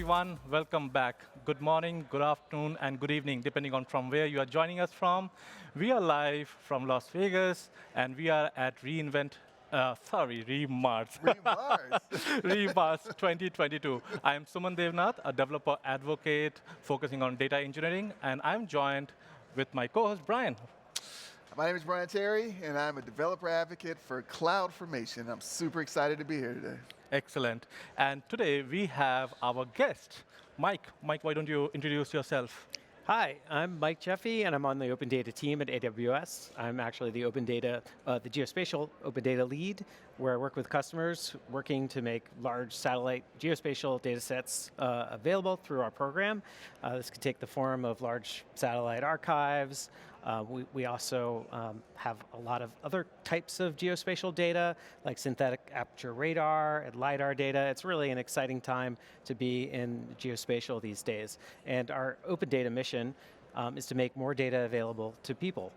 everyone. Welcome back. Good morning, good afternoon, and good evening, depending on from where you are joining us from. We are live from Las Vegas, and we are at Remars. Remars. Remars 2022. I am Suman Devnath, a developer advocate focusing on data engineering, and I'm joined with my co-host, Brian. My name is Brian Terry, and I'm a developer advocate for cloud formation. I'm super excited to be here today. Excellent. And today we have our guest, Mike. Mike, why don't you introduce yourself? Hi, I'm Mike Jeffy, and I'm on the Open Data team at AWS. I'm actually the the Geospatial Open Data lead, where I work with customers working to make large satellite geospatial data sets available through our program. This could take the form of large satellite archives. We also have a lot of other types of geospatial data, like synthetic aperture radar and LiDAR data. It's really an exciting time to be in geospatial these days. And our open data mission is to make more data available to people,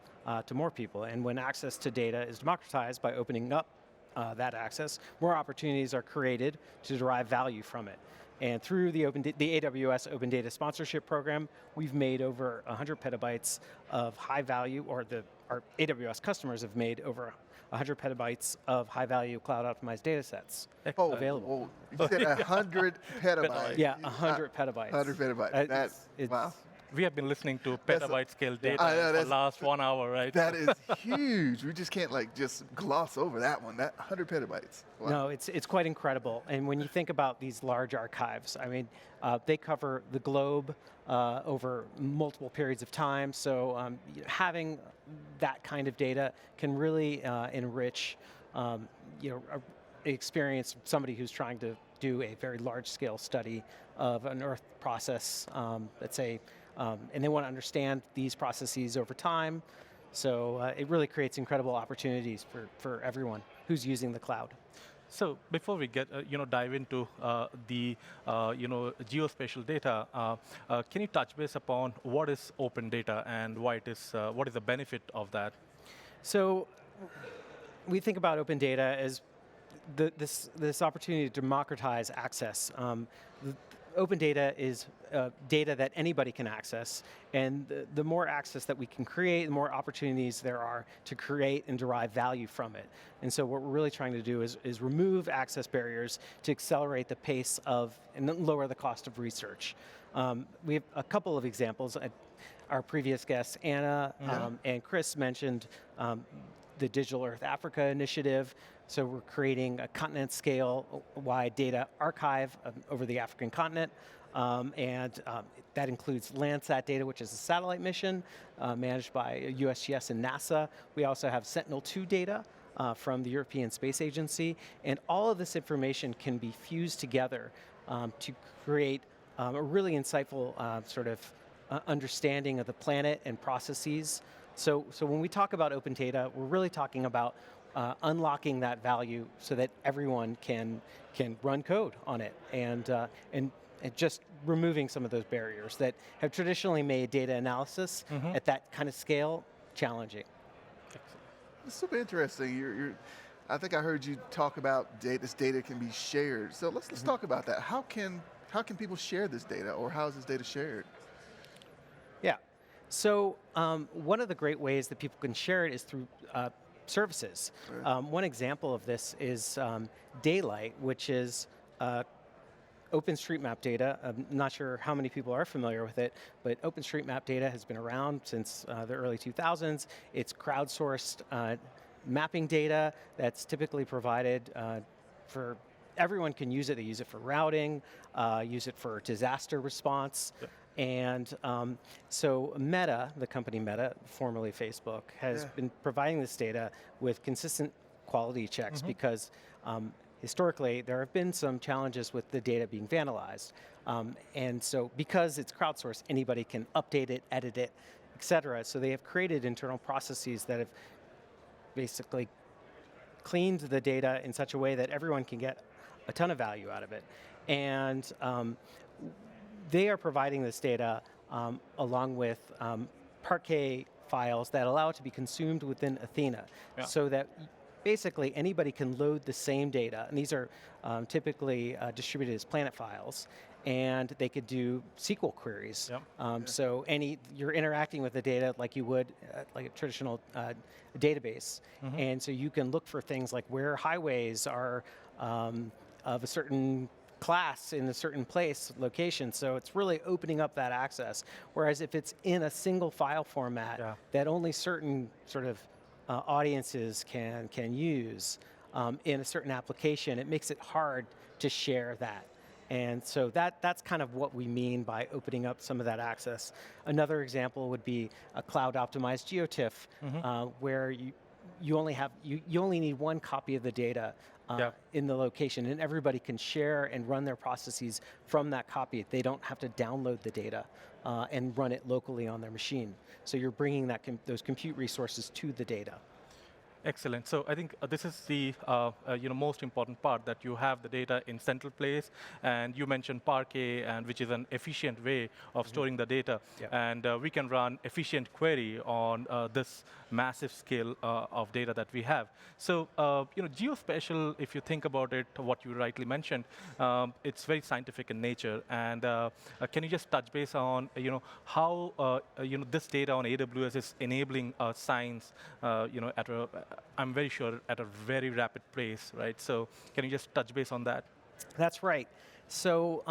to more people. And when access to data is democratized by opening up that access, more opportunities are created to derive value from it. And through the AWS Open Data Sponsorship Program, we've made over 100 petabytes of high value, or our AWS customers have made over 100 petabytes of high value cloud optimized data sets available. You said 100 petabytes. Yeah, 100 petabytes. 100 petabytes. Wow. We have been listening to petabyte scale data know, for the last 1 hour, right? That is huge. We just can't just gloss over that one. That 100 petabytes. Wow. No, it's quite incredible. And when you think about these large archives, I mean, they cover the globe over multiple periods of time. So having that kind of data can really enrich, experience somebody who's trying to do a very large-scale study of an Earth process, let's say. And they want to understand these processes over time. So it really creates incredible opportunities for everyone who's using the cloud. So before we get, dive into the, geospatial data, can you touch base upon what is open data and why it is, what is the benefit of that? So we think about open data as this opportunity to democratize access. Open data is data that anybody can access, and the more access that we can create, the more opportunities there are to create and derive value from it. And so what we're really trying to do is remove access barriers to accelerate the pace of and lower the cost of research. We have a couple of examples. Our previous guests, Anna and Chris, mentioned the Digital Earth Africa initiative. So we're creating a continent-scale-wide data archive over the African continent, and that includes Landsat data, which is a satellite mission managed by USGS and NASA. We also have Sentinel-2 data from the European Space Agency, and all of this information can be fused together to create a really insightful sort of understanding of the planet and processes. So when we talk about open data, we're really talking about unlocking that value so that everyone can run code on it, and just removing some of those barriers that have traditionally made data analysis at that kind of scale challenging. It's super interesting. I think I heard you talk about this data can be shared. So let's talk about that. How can people share this data, or how is this data shared? Yeah. So one of the great ways that people can share it is through services. Right. One example of this is Daylight, which is Openstreetmap data. I'm not sure how many people are familiar with it, but Openstreetmap data has been around since the early 2000s. It's crowdsourced mapping data that's typically provided for everyone can use it. They use it for routing, use it for disaster response. Yep. And so Meta, the company Meta, formerly Facebook, has been providing this data with consistent quality checks because historically there have been some challenges with the data being vandalized. And so because it's crowdsourced, anybody can update it, edit it, et cetera. So they have created internal processes that have basically cleaned the data in such a way that everyone can get a ton of value out of it. And they are providing this data along with Parquet files that allow it to be consumed within Athena, so that basically anybody can load the same data, and these are typically distributed as planet files, and they could do SQL queries. Yep. So you're interacting with the data like you would like a traditional database, and so you can look for things like where highways are of a certain class in a certain place, location. So it's really opening up that access. Whereas if it's in a single file format that only certain sort of audiences can use in a certain application, it makes it hard to share that. And so that's kind of what we mean by opening up some of that access. Another example would be a cloud-optimized GeoTIFF, where you only need one copy of the data in the location, and everybody can share and run their processes from that copy. They don't have to download the data and run it locally on their machine. So you're bringing those compute resources to the data. Excellent. So I think this is the most important part, that you have the data in central place, and you mentioned Parquet, and which is an efficient way of storing the data, and we can run efficient query on this massive scale of data that we have. So geospatial, if you think about it, what you rightly mentioned, it's very scientific in nature, and can you just touch base on how this data on AWS is enabling science at a I'm very sure at a very rapid pace, right? So can you just touch base on that? That's right. So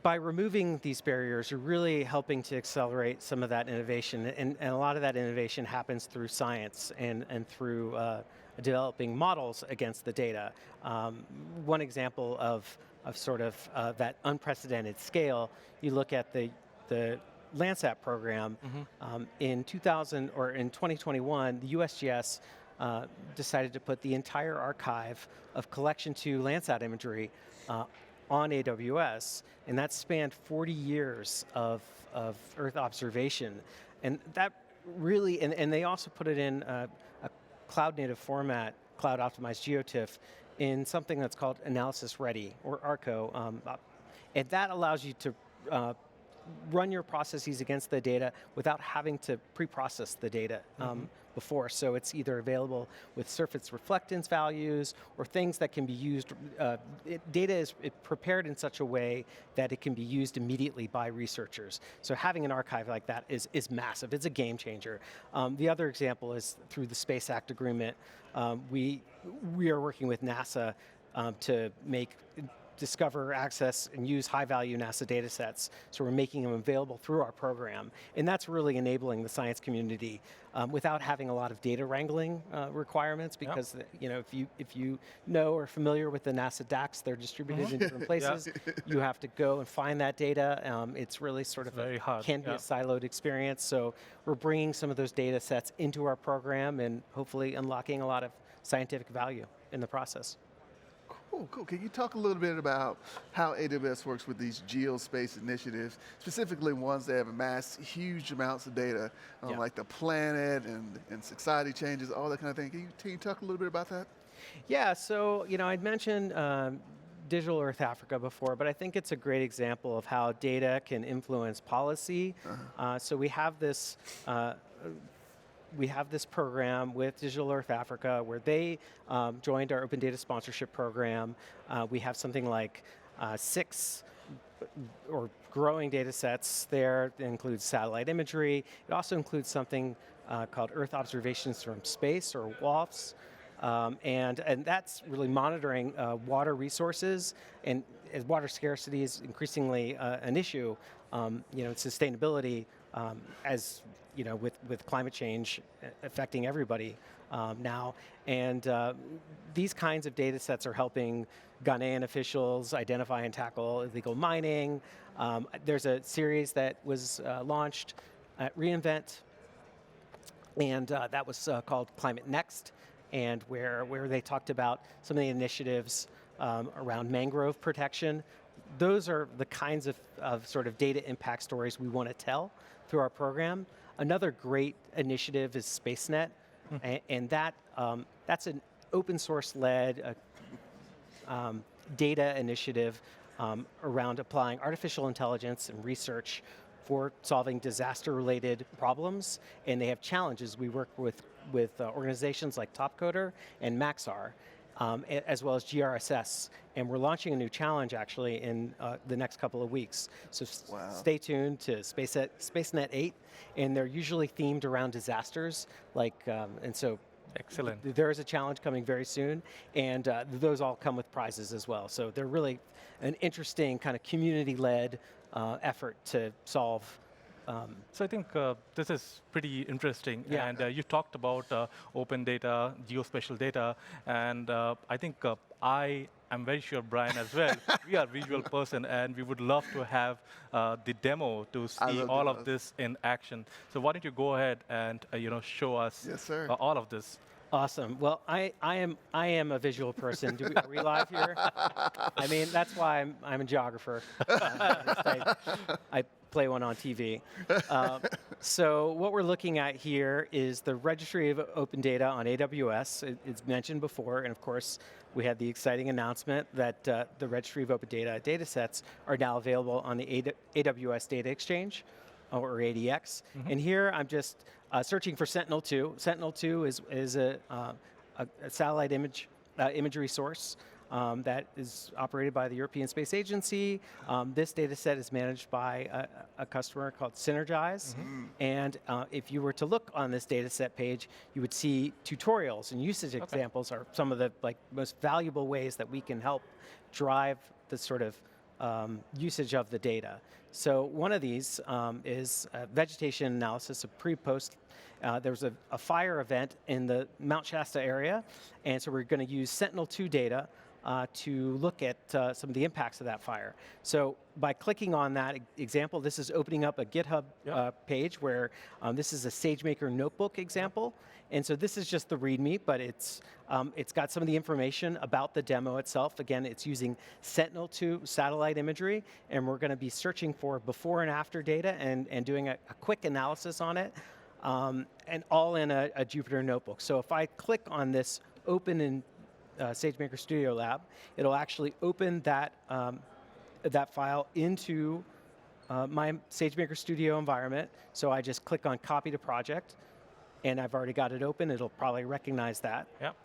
by removing these barriers, you're really helping to accelerate some of that innovation. And a lot of that innovation happens through science and through developing models against the data. One example of sort of that unprecedented scale, you look at the Landsat program. In 2021, the USGS decided to put the entire archive of collection to Landsat imagery on AWS, and that spanned 40 years of Earth observation. And that really, and they also put it in a cloud-native format, cloud-optimized GeoTIFF, in something that's called Analysis Ready, or ARCO. And that allows you to run your processes against the data without having to pre-process the data before. So it's either available with surface reflectance values or things that can be used. Data is prepared in such a way that it can be used immediately by researchers. So having an archive like that is massive. It's a game changer. The other example is through the Space Act Agreement. We are working with NASA to discover, access, and use high-value NASA data sets. So we're making them available through our program. And that's really enabling the science community without having a lot of data wrangling requirements, because if you know or are familiar with the NASA DACs, they're distributed in different places. You have to go and find that data. It's really sort of very hard. Can be a siloed experience. So we're bringing some of those data sets into our program and hopefully unlocking a lot of scientific value in the process. Cool. Can you talk a little bit about how AWS works with these geospace initiatives, specifically ones that have amassed huge amounts of data, like the planet and society changes, all that kind of thing? Can you talk a little bit about that? Yeah, so I'd mentioned Digital Earth Africa before, but I think it's a great example of how data can influence policy. So we have this program with Digital Earth Africa where they joined our Open Data Sponsorship Program. We have something like 6 or growing data sets there. It includes satellite imagery. It also includes something called Earth Observations from Space, or WOFS. And that's really monitoring water resources, and as water scarcity is increasingly an issue, sustainability, as with climate change affecting everybody now. And these kinds of data sets are helping Ghanaian officials identify and tackle illegal mining. There's a series that was launched at reInvent, and that was called Climate Next, and where they talked about some of the initiatives around mangrove protection. Those are the kinds of sort of data impact stories we want to tell through our program. Another great initiative is SpaceNet, and that's an open source led data initiative around applying artificial intelligence and research for solving disaster-related problems, and they have challenges. We work with organizations like Topcoder and Maxar, as well as GRSS. And we're launching a new challenge actually in the next couple of weeks. So Wow. stay tuned to SpaceNet 8, and they're usually themed around disasters, and so Excellent. there is a challenge coming very soon, and those all come with prizes as well. So they're really an interesting kind of community-led effort to solve. So I think this is pretty interesting, Yeah. and you talked about open data, geospatial data, and I think I am very sure Brian as well. We are visual person, and we would love to have the demo to see love all of demos. this in action. So why don't you go ahead and show us Yes, sir. all of this? Awesome. Well, I am a visual person. Are we live here? I mean, that's why I'm a geographer. I play one on TV. So what we're looking at here is the Registry of Open Data on AWS. It's mentioned before, and of course, we had the exciting announcement that the Registry of Open Data datasets are now available on the AWS Data Exchange, or ADX. And here I'm just searching for Sentinel-2. Sentinel-2 is a satellite imagery source that is operated by the European Space Agency. This data set is managed by a customer called Synergize. And if you were to look on this data set page, you would see tutorials and usage examples are some of the most valuable ways that we can help drive the sort of usage of the data. So one of these is vegetation analysis of pre-post. There was a fire event in the Mount Shasta area, and so we're going to use Sentinel-2 data to look at some of the impacts of that fire. So by clicking on that example, this is opening up a GitHub page where this is a SageMaker notebook example. And so this is just the README, but it's got some of the information about the demo itself. Again, it's using Sentinel-2 satellite imagery, and we're going to be searching for before and after data and doing a quick analysis on it, and all in a Jupyter notebook. So if I click on this open in SageMaker Studio Lab, it'll actually open that, that file into my SageMaker Studio environment. So I just click on copy to project, and I've already got it open. It'll probably recognize that. Yep.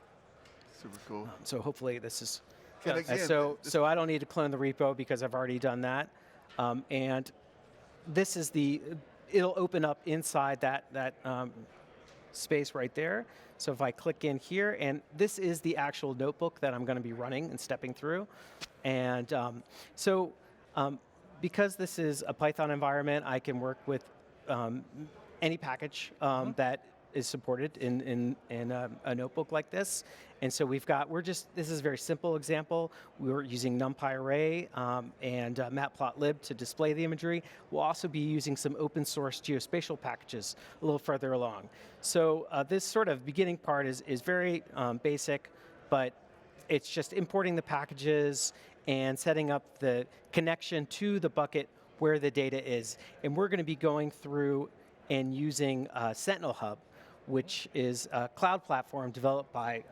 Super cool. So hopefully this is, And again, so I don't need to clone the repo because I've already done that. And this is it'll open up inside that space right there. So if I click in here, and this is the actual notebook that I'm going to be running and stepping through. And because this is a Python environment, I can work with any package that is supported in a notebook like this. And so this is a very simple example. We're using NumPy array and matplotlib to display the imagery. We'll also be using some open source geospatial packages a little further along. So this sort of beginning part is very basic, but it's just importing the packages and setting up the connection to the bucket where the data is. And we're going to be going through and using Sentinel Hub, which is a cloud platform developed by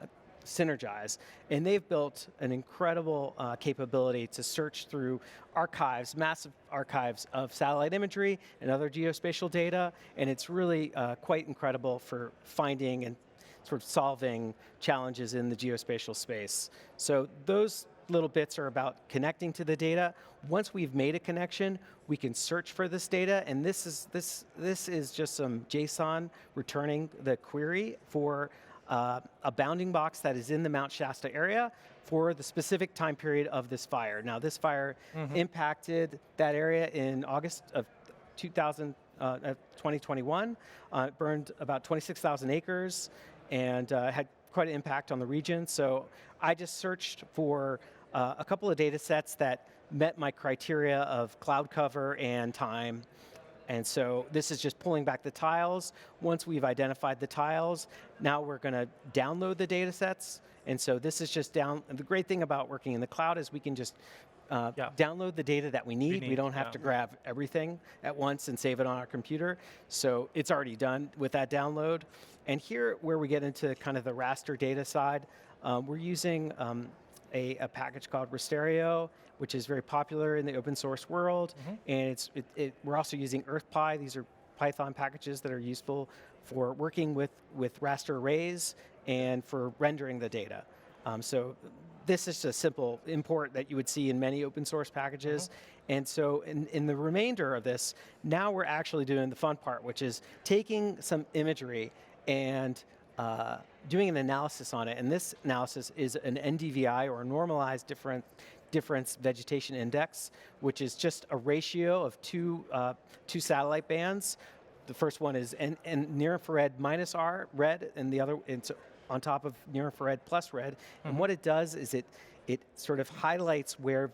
Synergize. And they've built an incredible capability to search through archives, massive archives of satellite imagery and other geospatial data. And it's really quite incredible for finding and sort of solving challenges in the geospatial space. So those little bits are about connecting to the data. Once we've made a connection, we can search for this data, and this is just some JSON returning the query for a bounding box that is in the Mount Shasta area for the specific time period of this fire. Now, this fire impacted that area in August of 2021. It burned about 26,000 acres and had quite an impact on the region. So I just searched for a couple of data sets that met my criteria of cloud cover and time. And so this is just pulling back the tiles. Once we've identified the tiles, now we're going to download the data sets. And so this is just the great thing about working in the cloud is we can just download the data that we need. We don't have to grab everything at once and save it on our computer. So it's already done with that download. And here, where we get into kind of the raster data side, we're using a package called Rasterio, which is very popular in the open source world. And we're also using EarthPy. These are Python packages that are useful for working with raster arrays and for rendering the data. So this is a simple import that you would see in many open source packages. And so in the remainder of this, now we're actually doing the fun part, which is taking some imagery and doing an analysis on it. And this analysis is an NDVI, or a normalized difference vegetation index, which is just a ratio of two satellite bands. The first one is near infrared minus R, red, and the other, it's on top of near infrared plus red. And what it does is it sort of highlights where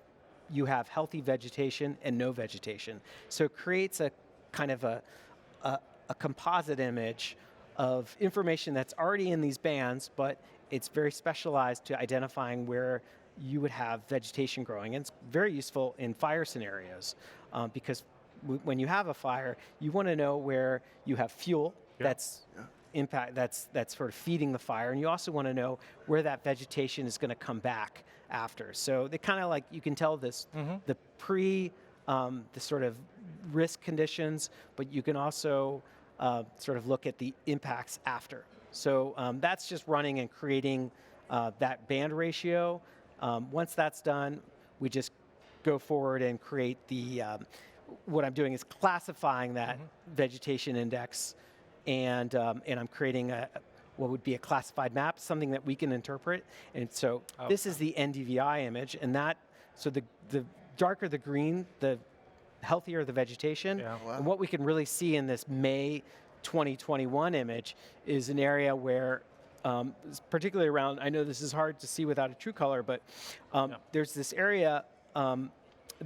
you have healthy vegetation and no vegetation. So it creates a kind of a composite image of information that's already in these bands, but it's very specialized to identifying where you would have vegetation growing. And it's very useful in fire scenarios because when you have a fire, you want to know where you have fuel that's sort of feeding the fire, and you also want to know where that vegetation is going to come back after. So they kind of like, you can tell this the the sort of risk conditions, but you can also sort of look at the impacts after. So that's just running and creating that band ratio. Once that's done, we just go forward and create the, what I'm doing is classifying that vegetation index, and I'm creating what would be a classified map, something that we can interpret. And so this is the NDVI image, and so the darker the green, the healthier the vegetation. Yeah. Wow. And what we can really see in this May 2021 image is an area where, particularly around, I know this is hard to see without a true color, but there's this area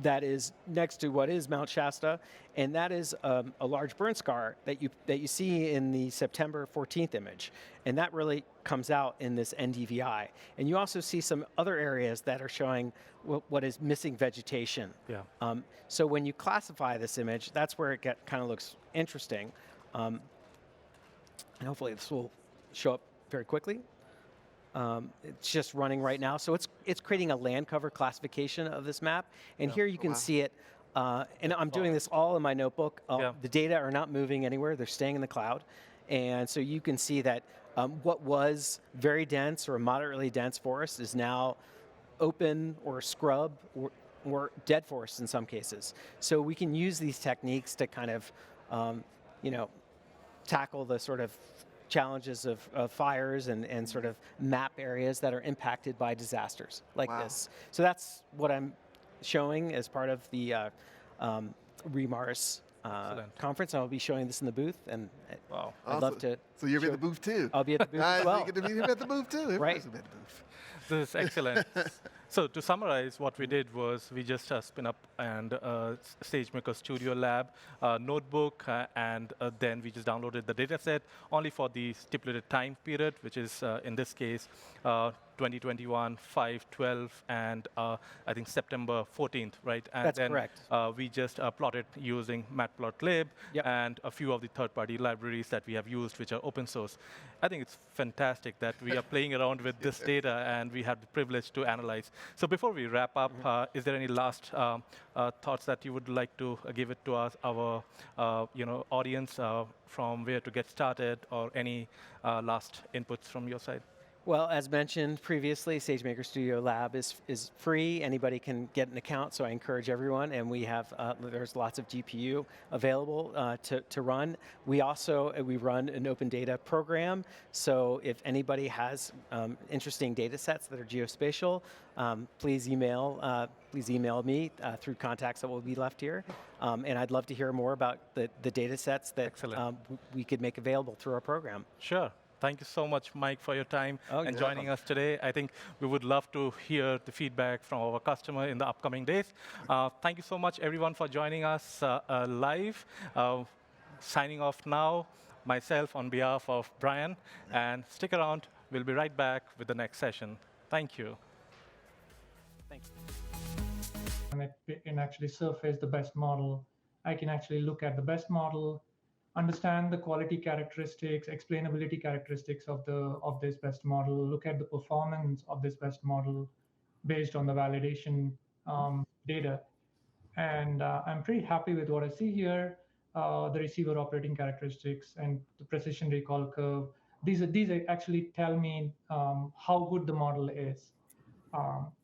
that is next to what is Mount Shasta, and that is a large burn scar that you see in the September 14th image, and that really comes out in this NDVI. And you also see some other areas that are showing what is missing vegetation. Yeah. So when you classify this image, that's where it kind of looks interesting, and hopefully this will show up very quickly. It's just running right now. So it's creating a land cover classification of this map. And here you can see it. And I'm doing this all in my notebook. The data are not moving anywhere. They're staying in the cloud. And so you can see that what was very dense or moderately dense forest is now open or scrub or dead forest in some cases. So we can use these techniques to kind of, tackle the sort of challenges of fires and sort of map areas that are impacted by disasters like this. So that's what I'm showing as part of the REMARS conference. I'll be showing this in the booth, and I'd love to. So you'll be at the booth too? I'll be at the booth as well. You get to be at the booth too. Right. Be at the booth. This is excellent. So to summarize, what we did was we just spin up and SageMaker Studio Lab notebook, and then we just downloaded the data set only for the stipulated time period, which is in this case 2021, 5/12, and I think September 14th, right? And That's correct. We just plotted using matplotlib and a few of the third-party libraries that we have used, which are open source. I think it's fantastic that we are playing around with this data, and we have the privilege to analyze. So before we wrap up, is there any last thoughts that you would like to give it to our audience from where to get started, or any last inputs from your side? Well, as mentioned previously, SageMaker Studio Lab is free. Anybody can get an account, so I encourage everyone. And we have there's lots of GPU available to run. We also run an open data program. So if anybody has interesting data sets that are geospatial, please email me through contacts that will be left here. And I'd love to hear more about the data sets that we could make available through our program. Sure. Thank you so much, Mike, for your time and joining us today. I think we would love to hear the feedback from our customer in the upcoming days. Thank you so much, everyone, for joining us live. Signing off now, myself on behalf of Brian. And stick around. We'll be right back with the next session. Thank you. Thanks. And it can actually surface the best model. I can actually look at the best model, understand the quality characteristics, explainability characteristics of this best model, look at the performance of this best model based on the validation data. And I'm pretty happy with what I see here. The receiver operating characteristics and the precision recall curve these actually tell me how good the model is.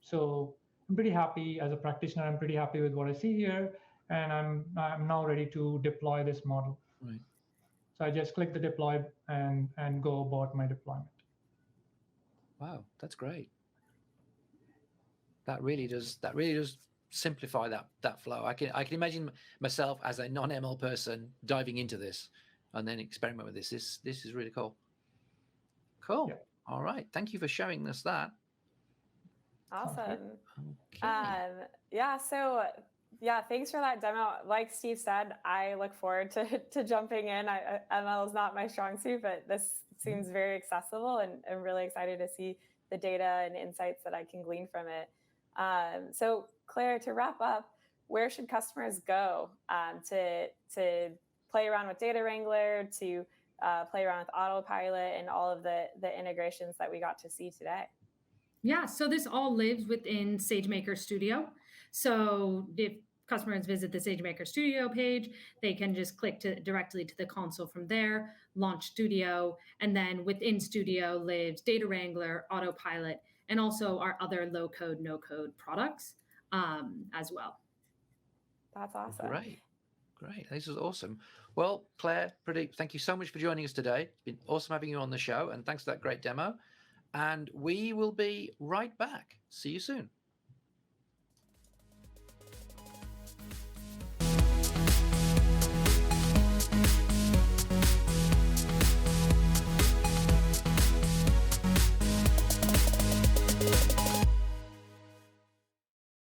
So I'm pretty happy as a practitioner. I'm pretty happy with what I see here, and I'm now ready to deploy this model. Right. So I just click the deploy and go about my deployment. Wow, that's great. That really does simplify that flow. I can imagine myself as a non-ML person diving into this and then experiment with this. This is really cool. Cool. Yeah. All right. Thank you for showing us that. Awesome. Okay. Yeah, so yeah, thanks for that demo. Like Steve said, I look forward to jumping in. ML is not my strong suit, but this seems very accessible, and I'm really excited to see the data and insights that I can glean from it. So Claire, to wrap up, where should customers go to play around with Data Wrangler, to play around with Autopilot and all of the integrations that we got to see today? Yeah, so this all lives within SageMaker Studio. So if customers visit the SageMaker Studio page, they can just click directly to the console from there, launch Studio, and then within Studio lives Data Wrangler, Autopilot, and also our other low-code, no-code products as well. That's awesome. Great. This is awesome. Well, Claire, Pradeep, thank you so much for joining us today. It's been awesome having you on the show, and thanks for that great demo. And we will be right back. See you soon.